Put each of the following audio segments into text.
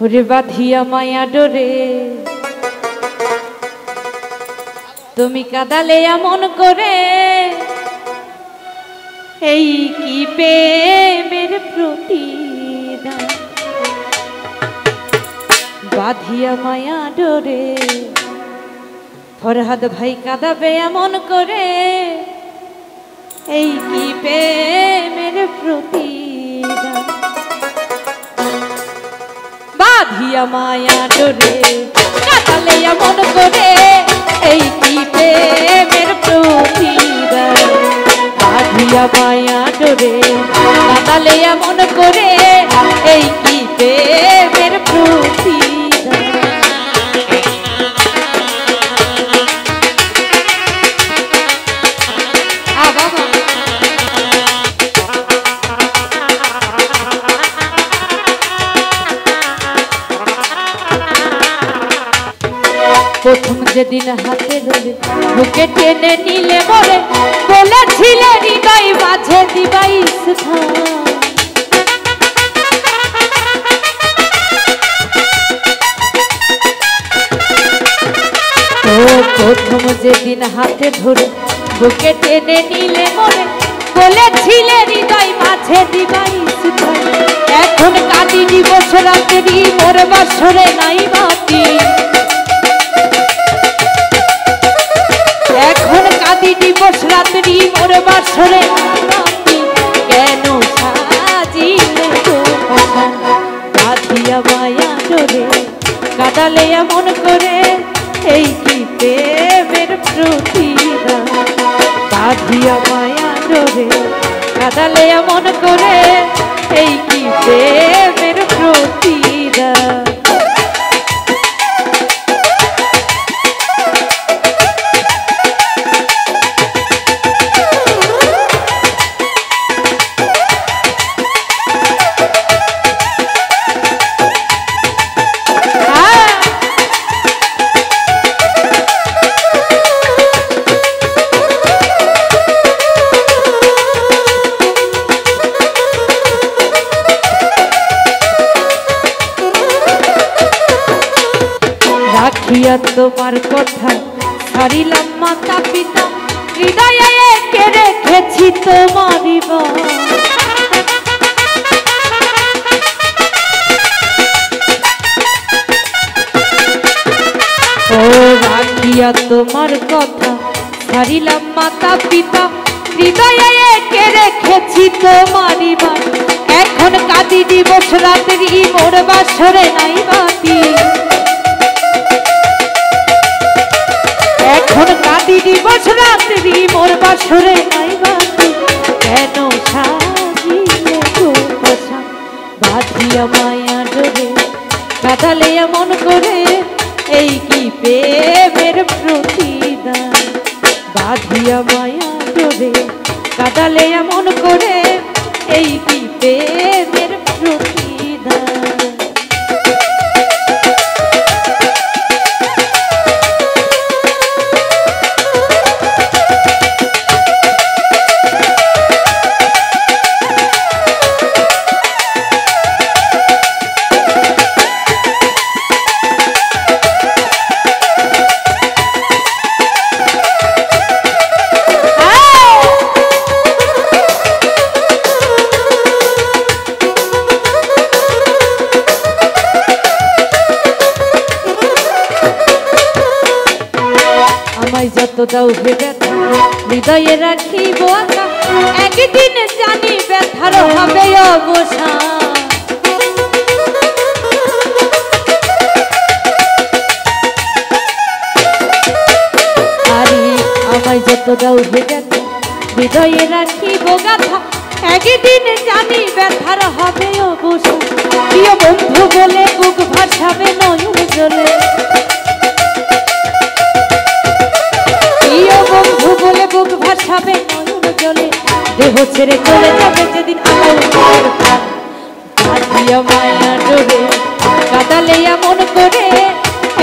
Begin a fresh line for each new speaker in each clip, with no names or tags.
ওরে বাঁধিয়া মায়া ডোরে তুমি কাঁদালে এমন করে, এই কি প্রেমের প্রতিদান। বাঁধিয়া মায়া ডোরে ফরহাদ ভাই কাঁদাবে এমন করে, এই কি প্রেমের প্রতিদান। বাঁধিয়া মায়া ডোরে কাঁদালে এমন করে, এই কি প্রেমের প্রতিদান। বাঁধিয়া মায়া ডোরে কাঁদালে এমন করে, এই কি প্রেমের প্রতিদান। প্রথম যেদিন হাতে ধরে বুকে টেনে নিলে বলে, বলেছিলে হৃদয় মাঝে দিবাই স্থান। ও প্রথম যেদিন হাতে ধরে বুকে টেনে নিলে বলে, বলেছিলে হৃদয় মাঝে দিবাই স্থান। এখন কাঁদি দিবস রাত্রি মোর বাসরে নাই মাটি, এখন কাঁদি দিবস রাত্রি মোর বাসরে মাটি। কেন সাজিলে গো পাশান। বাঁধিয়া মায়া ডোরে কাঁদালে এমন করে, এই কি প্রেমের প্রতিদান। বাঁধিয়া মায়া ডোরে কাঁদালে এমন করে, এই কি প্রেমের প্রতিদান। রাখিয়া তোমার কথা ছাড়িলাম মাতা পিতা, হৃদয়ে এঁকে রেখেছি তোমারই বাস। ও রাখিয়া তোমার কথা ছাড়িলাম মাতা পিতা, হৃদয়ে এঁকে রেখেছি তোমারই বাস। এখন কাঁদি দিবস রাত্রি মোর বাসরে নাই বাতি, এখন কাঁদি দিবস রাত্রি মোর বাসরে নাই বাতি। কেন সাজিলে গো পাশান। বাঁধিয়া মায়া ডোরে কাঁদালে এমন করে, এই কি প্রেমের প্রতিদান। বাঁধিয়া মায়া ডোরে কাঁদালে এমন করে, এই কি প্রেমের প্রতিদান। যত দাও হে ব্যথা হৃদয়ে রাখিব আশা, একদিন জানি ব্যথার হবে অবসান। আরে আমায় যত দাও হে ব্যথা হৃদয়ে রাখিব গাথা, একদিন জানি ব্যথার হবে অবসান। প্রিয় বন্ধু বলে বুক ভাসাবে নয়ন জলে, বন্ধু বলে বুক ভাসাবে নয়ন জলে। দেহ ছেড়ে চলে যাবে যেদিন আমার। বাঁধিয়া মায়া ডোরে কাঁদালে এমন করে,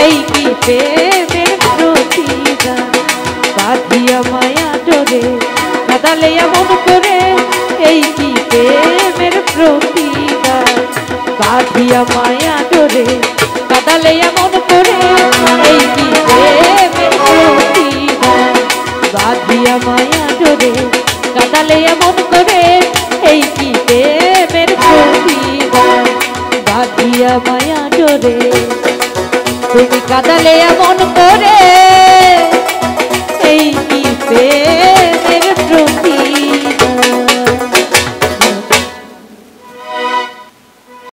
এই কি প্রেমের প্রতিদান। বাঁধিয়া মায়া ডোরে কাঁদালে এমন করে, এই কি প্রেমের প্রতিদান। বাঁধিয়া মায়া ডোরে কাদালে এমন করে এই কি প্রেমের প্রতিদান বাঁধিয়া মায়া ডোরে কাদালে এমন করে এই কি প্রেমের প্রতিদান বাঁধিয়া মায়া ডোরে তুমি কাদালে এমন করে